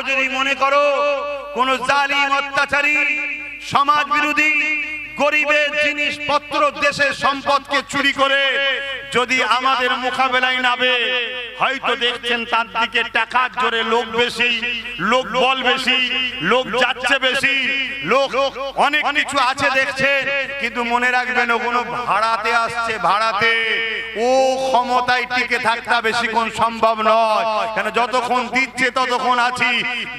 যদি মনে করো কোন জালিম অত্যাচারী সমাজ বিরোধী গরিবের জিনিসপত্র দেশের সম্পদকে চুরি করে যদি আমাদের মোকাবেলায় নামে, হয়তো দেখছেন তার দিকে টাকার জোরে লোক বেশি, লোক বল বেশি, লোক যাচ্ছে বেশি, লোক অনেক কিছু আছে দেখছেন, কিন্তু মনে রাখবেন ওগুলো ভাড়াতে আসছে, ভাড়াতে। ও ক্ষমতায় টিকে থাকতে বেশিক্ষণ সম্ভব নয়, কেন যতক্ষণ দিচ্ছে ততক্ষণ আছি,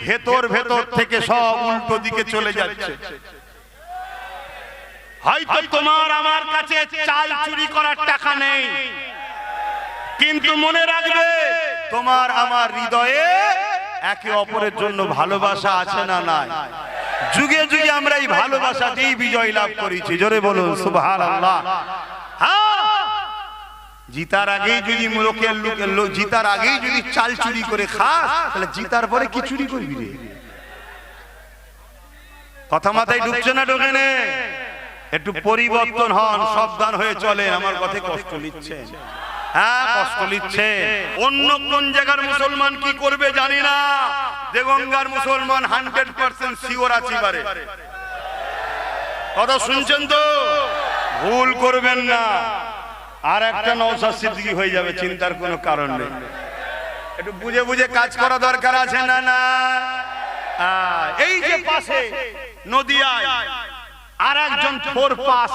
ভেতর ভেতর থেকে সব উল্টো দিকে চলে যাচ্ছে। হয়তো তোমার আমার কাছে চাল চুরি করার টাকা নেই, কিন্তু মনে রাখবে তোমার আমার হৃদয়ে একে অপরের জন্য ভালোবাসা আছে না নাই? যুগে যুগে আমরা এই ভালোবাসা দিয়েই বিজয় লাভ করেছি। জোরে বলুন সুবহানাল্লাহ। হ্যাঁ, জিতার আগেই যদি জিতার আগেই যদি চাল চুরি করে খাস, তাহলে জিতার পরে কি চুরি করবি রে? কথা মাথায় ঢুকছে না? ঢোকে না? একটু পরিবর্তন হন, সাবধান হয়ে চলেন। আমার কথায় কষ্ট নিচ্ছে, হ্যাঁ কষ্ট নিচ্ছে। অন্য কোন জায়গার মুসলমান কি করবে জানি না, দেগঙ্গার মুসলমান 100% শিওর আছি পারে। কথা শুনছেন তো? ভুল করবেন না, আর একটা নওশাদ সিদ্দিকী হয়ে যাবে, চিন্তার কোনো কারণ নেই। একটু বুঝে বুঝে কাজ করা দরকার আছে না? না, এই যে পাশে নদিয়ায় আর একজন ফোরপাস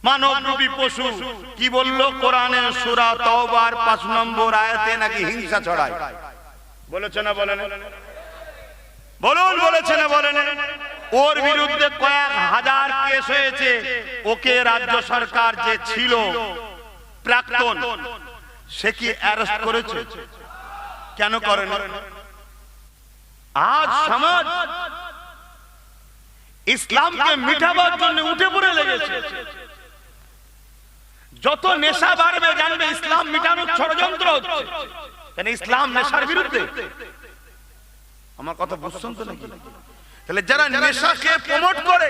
মানবরূপী পশু কি বললো? কোরআনের সূরা তাওবার 5 নম্বর আয়াতে নাকি হিংসা ছড়ায়। বলেছে না বলেন? বলুন বলেছে না বলেন? ওর বিরুদ্ধে কয়েক হাজার কেস হয়েছে। ওকে রাজ্য সরকার যে ছিল প্রাক্তন, সে কি অ্যারেস্ট করেছে? কেন করে না? আজ সমাজ ইসলামকে মিটাবার জন্য উঠে পড়ে লেগেছে। যত নেশা বাড়বে জানবে ইসলাম মিটানোর ষড়যন্ত্র হচ্ছে। কেন? ইসলাম নেশার বিরুদ্ধে। আমার কথা বুঝছেন তো নাকি? তাহলে যারা নেশাকে প্রমোট করে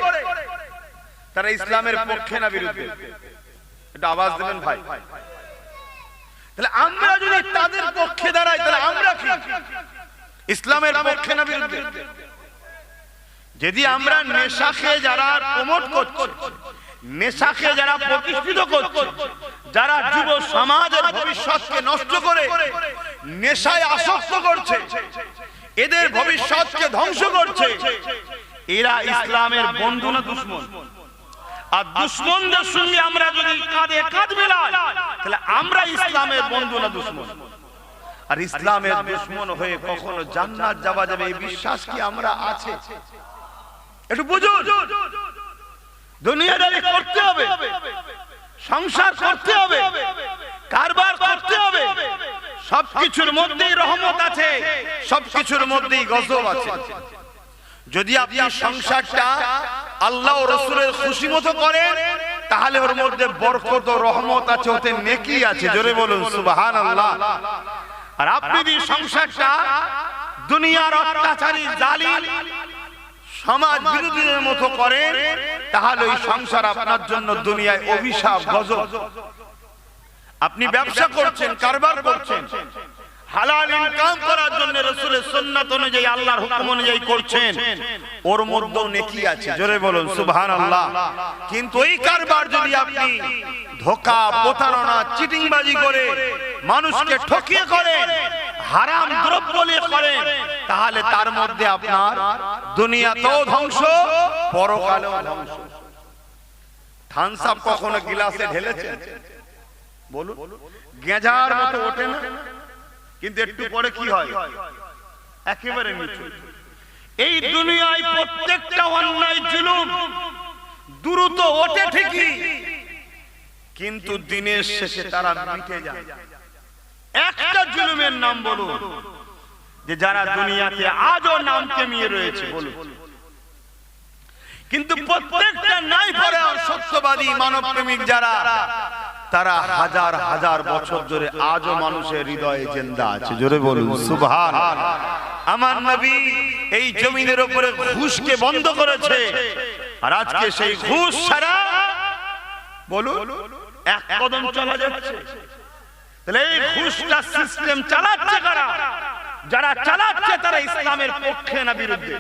তারা ইসলামের পক্ষে না বিরুদ্ধে? এটা আওয়াজ দেবেন ভাই। তাহলে আমরা যদি তাদের পক্ষে দাঁড়াই, তাহলে আমরা কি ইসলামের পক্ষে না বিরুদ্ধে? যদি আমরা নেশাকে যারা প্রমোট করছে, নেশাকে যারা প্রতিষ্ঠিত করছে, যারা যুব সমাজের ভবিষ্যৎকে নষ্ট করে নেশায় আসক্ত করছে, এদের ভবিষ্যৎকে ধ্বংস করছে, এরা ইসলামের বন্ধু না দুশমন? আর দুশমনদের সঙ্গে আমরা যদি কাঁধে কাঁধ মেলাই, তাহলে আমরা ইসলামের বন্ধু না দুশমন? আর ইসলামের দুশমন হয়ে কখনো জান্নাত যাওয়া যাবে এই বিশ্বাস কি আমরা আছে? একটু বুঝুন। দুনিয়াদারি করতে হবে, সংসার করতে হবে, কারবার করতে হবে, সবকিছুর মধ্যেই রহমত আছে, সবকিছুর মধ্যেই গজব আছে। যদি আপনি সংসারটা আল্লাহ ও রাসূলের খুশি মতো করেন, তাহলে ওর মধ্যে বরকত ও রহমত আছে, ওতে নেকি আছে। জোরে বলুন সুবহানাল্লাহ। আর আপনি যদি সংসারটা দুনিয়ার অত্যাচারী জালিম সমাজ বিরোধীদের মতো করেন, তাহলে ওই সংসার আপনার জন্য দুনিয়ায় অভিশাপ, গজব। আপনি ব্যবসা করছেন, কারবার করছেন, হালাল ইনকাম করার জন্য রাসূলের সুন্নাত অনুযায়ী আল্লাহর হুকুম অনুযায়ী করছেন, ওর মধ্যেও নেকি আছে। জোরে বলুন সুবহানাল্লাহ। কিন্তু এই কারবার যদি আপনি ধোঁকা, প্রতারণা, চিটিংবাজি করে মানুষকে ঠকিয়ে করেন, হারাম দ্রব্য নিয়ে করেন, তাহলে তার মধ্যে আপনার দুনিয়াতেও ধ্বংস, পরকালেও ধ্বংস। থামস আপ কখনো গ্লাসে ঢেলেছেন? বলুন, গেঁজার মতো ওঠে না, কিন্তু একটু পরে কি হয়? একেবারে নিচু। এই দুনিয়ায় প্রত্যেকটা অন্যায় জুলুম দ্রুত ওঠে ঠিকই, কিন্তু দিনের শেষে তারা মিটে যায়। একটা জুলুমের নাম বলুন যে যারা দুনিয়াতে আজও নাম কামিয়ে রয়েছে, বলুন। কিন্তু প্রত্যেকটা নাই পরে সত্যবাদী মানব প্রেমিক যারা, তারা হাজার হাজার বছর ধরে আজও মানুষের হৃদয়ে জিন্দা আছে। জোরে বলুন সুবহানাল্লাহ। আমার নবী এই জমিনের উপরে ঘুষকে বন্ধ করেছে, আর আজকে সেই ঘুষ ছাড়া বলুন এক কদম চলা যাচ্ছে। তাহলে এই ঘুষটা সিস্টেম চালাচ্ছে কারা? যারা চালাচ্ছে তারা ইসলামের পক্ষে না বিরুদ্ধে।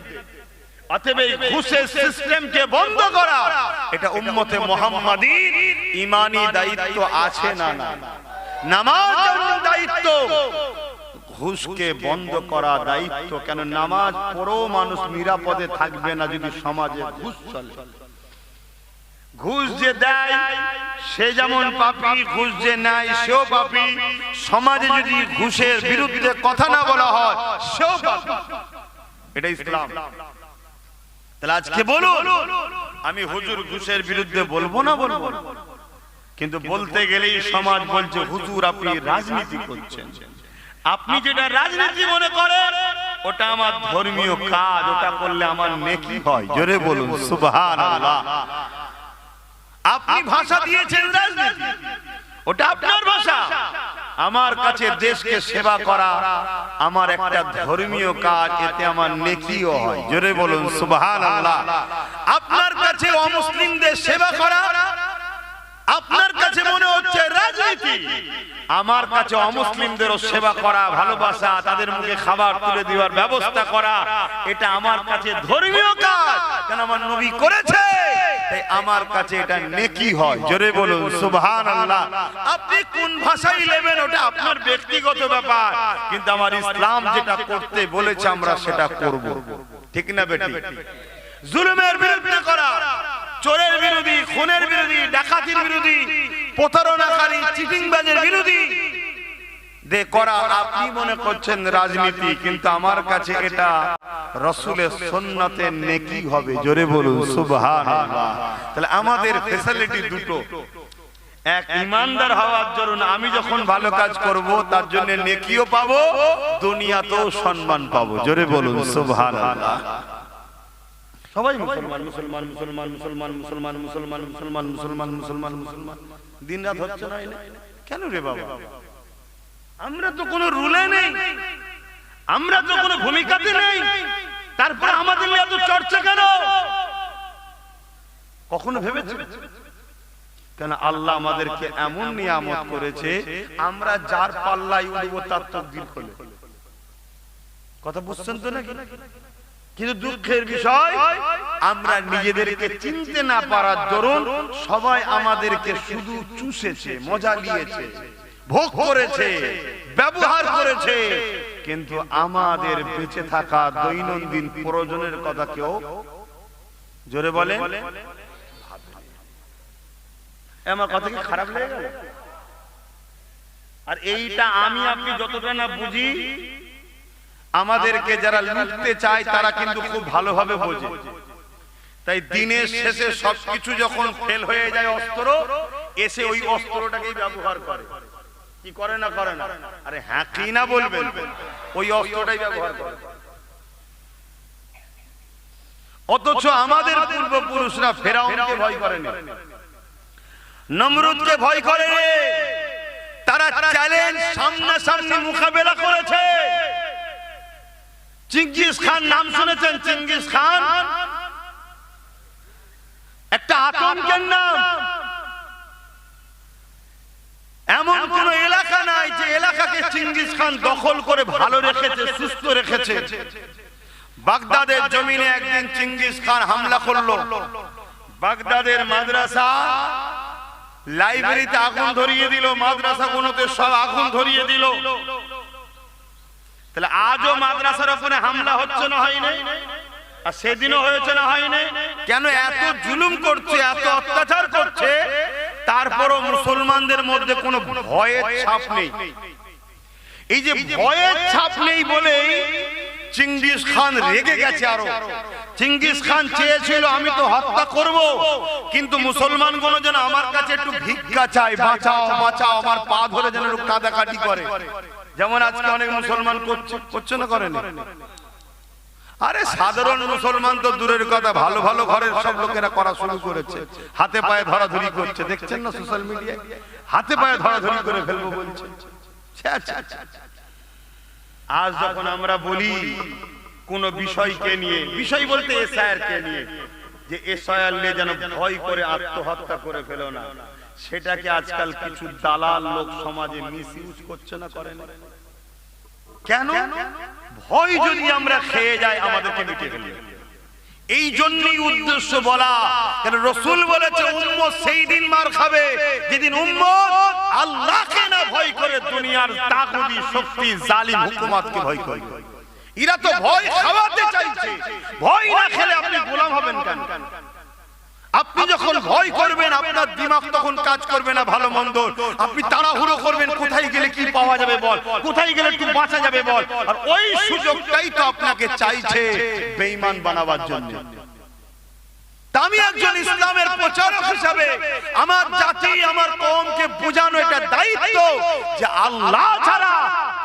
অতএব এই ঘুষের সিস্টেমকে বন্ধ করা এটা উম্মতে মুহাম্মাদীর ঈমানি দায়িত্ব আছে না না? নামাজের দায়িত্ব, ঘুষকে বন্ধ করা দায়িত্ব। কেন নামাজ পড়েও মানুষ নিরাপদে থাকবে না যদি সমাজে ঘুষ চলে। ঘুষ যে দেয় সে যেমন পাপী, ঘুষ যে নেয় সেও পাপী। সমাজে যদি ঘুষের বিরুদ্ধে কথা না বলা হয় সেও পাপী। এটা ইসলাম। তাহলে আজকে বলুন, আমি হুজুর ঘুষের বিরুদ্ধে বলবো না? বলবো। কিন্তু বলতে গেলেই সমাজ বলছে হুজুর আপনি রাজনীতি করছেন। আপনি যেটা রাজনীতি মনে করেন ওটা আমার ধর্মীয় কাজ, ওটা করলে আমার নেকি হয়। জোরে বলুন সুবহানাল্লাহ। আপনি ভাষা দিয়েছেন রাজনীতি, ওটা আপনার ভাষা। আমার কাছে দেশকে সেবা করা আমার একটা ধর্মীয় কাজ, এতে আমার নেকিও হয়। জোরে বলুন সুবহানাল্লাহ। আপনার কাছে অমুসলিমদের সেবা করা আপনার কাছে মনে হচ্ছে রাজনীতি, আমার কাছে অমুসলিমদেরও সেবা করা, ভালোবাসা, তাদের মুখে খাবার তুলে দেওয়ার ব্যবস্থা করা এটা আমার কাছে ধর্মীয় কাজ। কেন আমার নবী করেছে, তাই আমার কাছে এটা নেকি হয়। জোরে বলুন সুবহানাল্লাহ। আপনি কোন ভাষায় নেবেন ওটা আপনার ব্যক্তিগত ব্যাপার, কিন্তু আমার ইসলাম যেটা করতে বলেছে আমরা সেটা করব। ঠিক না বেটি? জুলুমের বিরুদ্ধে করা, চোরের বিরোধী, খুনের বিরোধী, ডাকাতির বিরোধী, প্রতারণাকারী, চিটিংবাজের বিরোধী দে করা আপনি মনে করছেন রাজনীতি, কিন্তু আমার কাছে এটা রাসূলের সুন্নতের নেকি হবে। জোরে বলুন সুবহানাল্লাহ। তাহলে আমাদের ফ্যাসিলিটি দুটো, এক ইমানদার হওয়ার জন্য আমি যখন ভালো কাজ করব তার জন্য নেকিও পাবো, দুনিয়াতেও সম্মান পাবো। জোরে বলুন সুবহানাল্লাহ। সবাই মুসলমান মুসলমান মুসলমান মুসলমান মুসলমান মুসলমান মুসলমান মুসলমান মুসলমান মুসলমান দিন রাত হচ্ছে না? কেন রে বাবা? আমরা তো কোনো রুলে নেই, আমরা তো কোনো ভূমিকাতে নেই, তারপরে আমাদের নিয়ে এত চর্চা কেন? কখনো ভেবেছে? কেন আল্লাহ আমাদেরকে এমন নিয়ামত করেছে, আমরা যার পাল্লায় উঠবো তার তাকদীর খোলে। কথা বুঝছেন তো নাকি? কিন্তু দুঃখের বিষয়, আমরা নিজেদেরকে চিনতে না পারার দরুন সবাই আমাদেরকে শুধু চুষেছে, মজা নিয়েছে, ভোগ করেছে, ব্যবহার করেছে, কিন্তু আমাদের বেঁচে থাকা দৈনন্দিন প্রয়োজনের কথা কেউ জোরে বলে। আমার কথা কি খারাপ লেগে গেল? আর এইটা আমি আপনি যতটা না বুঝি, আমাদেরকে যারা লুটতে চায় তারা কিন্তু খুব ভালোভাবে বোঝে। তাই দিনের শেষে সবকিছু যখন ফেল হয়ে যায় অস্ত্র, এসে ওই অস্ত্রটাকেই ব্যবহার করে। কি করে না করে না? আরে হ্যাঁ কি না বলবেন? ওই অস্ত্রটাই ব্যবহার করে। অথচ আমাদের পূর্বপুরুষরা ফেরাউনকে ভয় করেনি, নমরুদকে ভয় করে, তারা চ্যালেঞ্জ সামনাসামনি মোকাবেলা করেছে। চেঙ্গিস খান নাম শুনেছেন? চেঙ্গিস খান একটা আতঙ্কের নাম। এমন কোন এলাকা নাই যে এলাকাকে চেঙ্গিস খান দখল করে ভালো রেখেছে, সুস্থ রেখেছে। বাগদাদের জমিনে একদিন চেঙ্গিস খান হামলা করলো। বাগদাদের মাদ্রাসা, লাইব্রেরিতে আগুন ধরিয়ে দিল, মাদ্রাসাগুলোতে সব আগুন ধরিয়ে দিল। তাহলে আজও মাদ্রাসার উপরে হামলা হচ্ছে না? হয়নি? আর সেদিনও হয়েছে না? হয়নি? কেন এত জুলুম করছে, এত অত্যাচার করছে, তারপরও মুসলমানদের মধ্যে কোনো ভয়ের ছাপ নেই। এই যে ভয়ের ছাপ নেই বলেই চেঙ্গিস খান রেগে গেছে আরো। চেঙ্গিস খান চেয়েছিল আমি তো হত্যা করব, কিন্তু মুসলমানগুলো যেন আমার কাছে একটু ভিক্ষা চায়, বাঁচাও বাঁচাও, আমার পা ধরে যেন কাদাকাটি করে। যেমন আজকে অনেক মুসলমান করছে না? করেন? আরে সাধারণ মুসলমান তো দূরের কথা, ভালো ভালো ঘরের সব লোকেরা করা শুরু করেছে। হাতে পায়ে ধরাধরি করছে, দেখছেন না সোশ্যাল মিডিয়ায়? হাতে পায়ে ধরাধরি করে ফেলবো বলছে। আজ যখন আমরা বলি কোন বিষয়কে নিয়ে, বিষয় বলতে এসআইআরকে নিয়ে, যে এসআইআর নিয়ে যেন ভয় করে আত্মহত্যা করে ফেলো না, সেটাকে আজকাল কিছু দালাল লোক সমাজে মিসইউজ করছে না? করে না? কেন? ভয় যদি আমরা খেয়ে যাই আমাদেরকে মিটে ফেলবে। এই জন্যই উদ্দেশ্য বলা, কারণ রাসূল বলেছে উম্মত সেই দিন মার খাবে যেদিন উম্মত আল্লাহকে না ভয় করে দুনিয়ার তাগুতি শক্তি জালিম হুকুমতকে ভয় করে। এরা তো ভয় খাওয়াতে চাইছে, ভয় না খেলে আপনি গোলাম হবেন কেন? আপনি যখন ভয় করবেন আপনার দিমাগ তখন কাজ করবে না ভালো মন্দ, আপনি তাড়াহুড়ো করবেন কোথায় গেলে কি পাওয়া যাবে বল, কোথায় গেলে একটু বাঁচা যাবে বল, আর ওই সুযোগটাই তো আপনাকে চাইছে বেঈমান বানাবার জন্য। আমি একজন ইসলামের প্রচারক হিসাবে আমার জাতি আমার কওমকে বোঝানো এটা দায়িত্ব যে আল্লাহ ছাড়া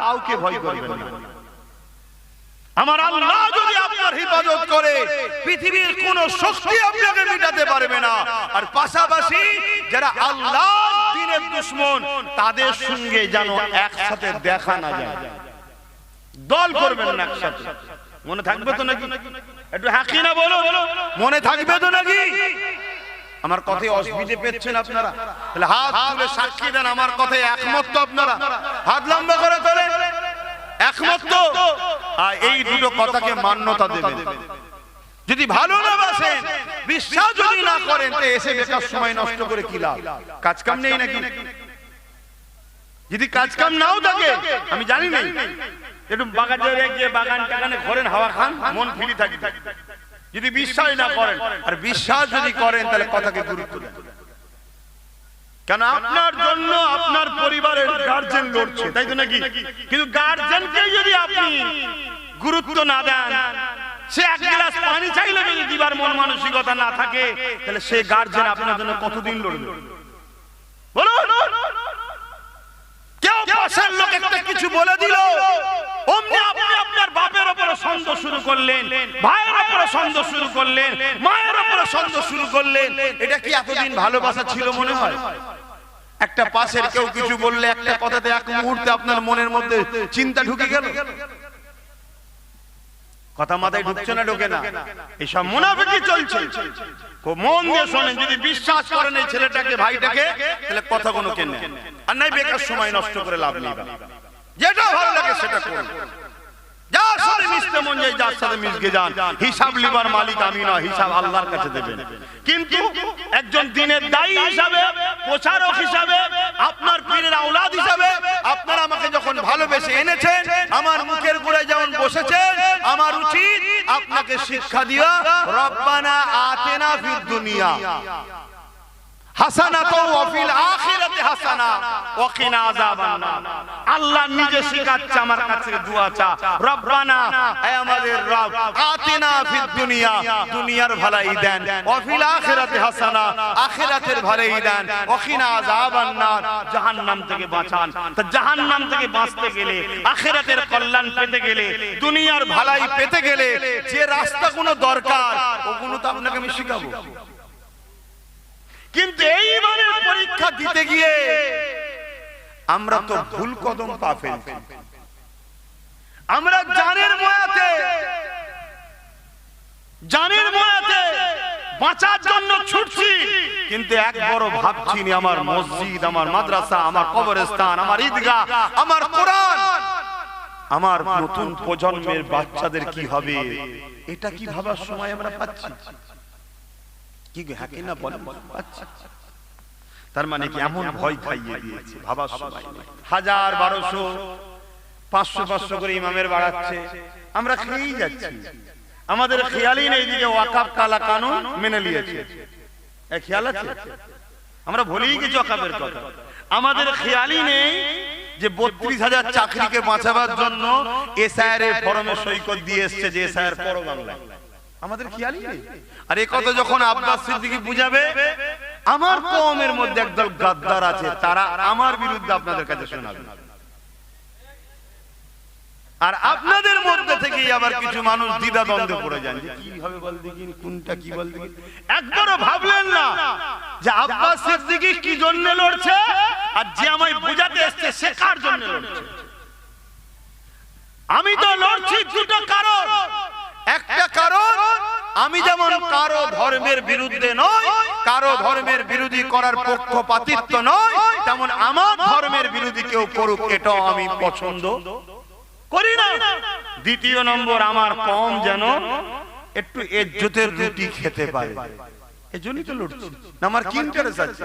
কাউকে ভয় করবেন না। আমার আল্লাহ যদি আপনার হিফাজত করে পৃথিবীর কোন শক্তি আপনাকে মিটাতে পারবে না। আর পাশাপাশি যারা আল্লাহর দ্বীনের দুশমন তাদের সঙ্গে যেন একসাথে দেখা না যায়, দল করবেন না একসাথে। মনে থাকবে তো নাকি? একটু হাকি না বলো, মনে থাকবে তো নাকি? আমার কথায় অসুবিধে পেচ্ছেন আপনারা? তাহলে হাত তুলে সাক্ষী দেন আমার কথায় একমত তো আপনারা? হাত লম্বা করে তোলেন, একমত তো? এই দুটো কথাকে মান্যতা দেবেন। যদি ভালো না বাসেন, বিশ্বাস যদি না করেন, তো এসে বেকার সময় নষ্ট করে কি লাভ? কাজ কাম নেই নাকি? যদি কাজ কাম নাও থাকে আমি জানি না, একটু বাগানে গিয়ে বাগান টাগানে ঘরেন, হাওয়া খান, মন ফ্রি থাকে। যদি বিশ্বাস না করেন, আর বিশ্বাস যদি করেন তাহলে কথাকে গুরুত্ব দেন। কেন? আপনার জন্য আপনার পরিবারের গার্জেন লড়ছে, তাই তো নাকি? কিন্তু গার্জেনকে যদি আপনি গুরুত্ব না দেন, সে এক গ্লাস পানি চাইলে যদি দিবার মন মানসিকতা না থাকে, তাহলে সে গার্জেন আপনার জন্য কতদিন লড়বে বলুন? কেউ পাশের লোক একটা কিছু বলে দিল, অমনি আপনি আপনার বাপের উপরে সন্দেহ শুরু করলেন, ভাইয়ের উপরে সন্দেহ শুরু করলেন, মায়ের উপরে সন্দেহ শুরু করলেন। এটা কি এতদিন ভালোবাসা ছিল মনে হয়? একটা পাশের কেউ কিছু বললে একটা কথাতে এক মুহূর্তে আপনার মনের মধ্যে চিন্তা ঢুকে গেল। কথা মাথায় ঢুকছে না? ঢোকে না? এইসব মুনাফিকি চলছে। খুব মন দিয়ে শোনেন, যদি বিশ্বাস করেন এই ছেলেটাকে ভাইটাকে, তাহলে কথা কোনো কেন আর নাই, বেকার সময় নষ্ট করে লাভ নেই। যেটা ভালো লাগে সেটা করুন, যার সাথে মিশতে মন যায় যার সাথে মিশকে যান। হিসাব লিবার মালিক আমি না, হিসাব আল্লাহর কাছে দেবেন। কিন্তু একজন দ্বীনের দায়ী হিসাবে, প্রচারক হিসাবে, আপনার পীরের আওলাদ হিসাবে আপনারা আমাকে যখন ভালোবেসে এনেছেন, আমার মুখের গোড়ায় যেমন বসেছেন, আমার উচিত আপনাকে শিক্ষা দিয়া রব্বানা আতিনা ফিদ দুনিয়া হাসানাতাও ওয়া ফিল আখিরাতি হাসানা ওয়া কিনা আযাবান নার। আল্লাহ নিজে শিখাচ্ছে আমার কাছে দোয়া চা, রব্বানা হে আমাদের রব, আতিনা ফিদ দুনিয়া, দুনিয়ার ভালাই দেন, ওয়া ফিল আখিরাতি হাসানা, আখিরাতের ভালাই দেন, ওয়া কিনা আযাবান নার, জাহান্নাম থেকে বাঁচান। তো জাহান্নাম থেকে বাঁচতে গেলে, আখিরাতের কল্যাণ পেতে গেলে, দুনিয়ার ভালাই পেতে গেলে যে রাস্তাগুলো দরকার ওগুলো তো আপনাকে আমি শিখাবো। কিন্তু এইবারের পরীক্ষা দিতে গিয়ে আমরা তো ভুল কদম পা ফেলছি। আমরা জানের ময়াতে বাঁচার জন্য ছুটছি, কিন্তু একবারও ভাবছি না আমার মসজিদ, আমার মাদ্রাসা, আমার কবরস্থান, আমার ঈদগাহ, আমার কোরআন, আমার নতুন প্রজন্মের বাচ্চাদের কি হবে, এটা কি ভাবার সময় আমরা পাচ্ছি? তার মানে কি এমন ভয় খাইয়ে দিয়েছে ভাবার সময়। 1000, 1200, 500 করে ইমামের বাড়াচ্ছে, আমরা খেয়েই যাচ্ছি। আমাদের খেয়ালই নেই দিকে ওয়াকাফ কালা কানুন মেনে নিয়েছে, খেয়াল আছে? আমরা ভুলেই গেছি ওয়াকাফের কথা। আমাদের খেয়ালই নেই যে 32,000 চাকরিকে বাঁচাবার জন্য এসআইআর এর ফরমে সই করে দিয়ে এসেছে যে এসআইআর পড়ো বাংলায়। আমাদের খেয়ালই নেই। আর এই কথা যখন আব্বাস সিদ্দিকী বুঝাবে, আমার কওমের মধ্যে একদল গাদ্দার আছে, তারা আমার বিরুদ্ধে আপনাদের কাছে শোনাবে। আর আপনাদের মধ্যে থেকেই আবার কিছু মানুষ দ্বিধা দ্বন্দ্বে পড়ে যান যে কি হবে বল দেখি, কোনটা কি বল দেখি। একবারও ভাবলেন না যে আব্বাস সিদ্দিকী কি জন্য লড়ছে, আর যে আমায় বুঝাতে এসেছে সে কার জন্য লড়ছে। আমি তো লড়ছি দুটো কারণ। একটা কারণ, আমি যেমন কারো ধর্মের বিরুদ্ধে নয়, কারো ধর্মের বিরোধী করার পক্ষপাতিত্ব নয়, তেমন আমার ধর্মের বিরোধী কেউ করুক এটাও আমি পছন্দ করি না। দ্বিতীয় নম্বর, আমার কম যেন একটু ইজ্জতের রুটি খেতে পারে, এজন্যই তো লড়ছি। না আমার কি ইন্টারেস্ট আছে?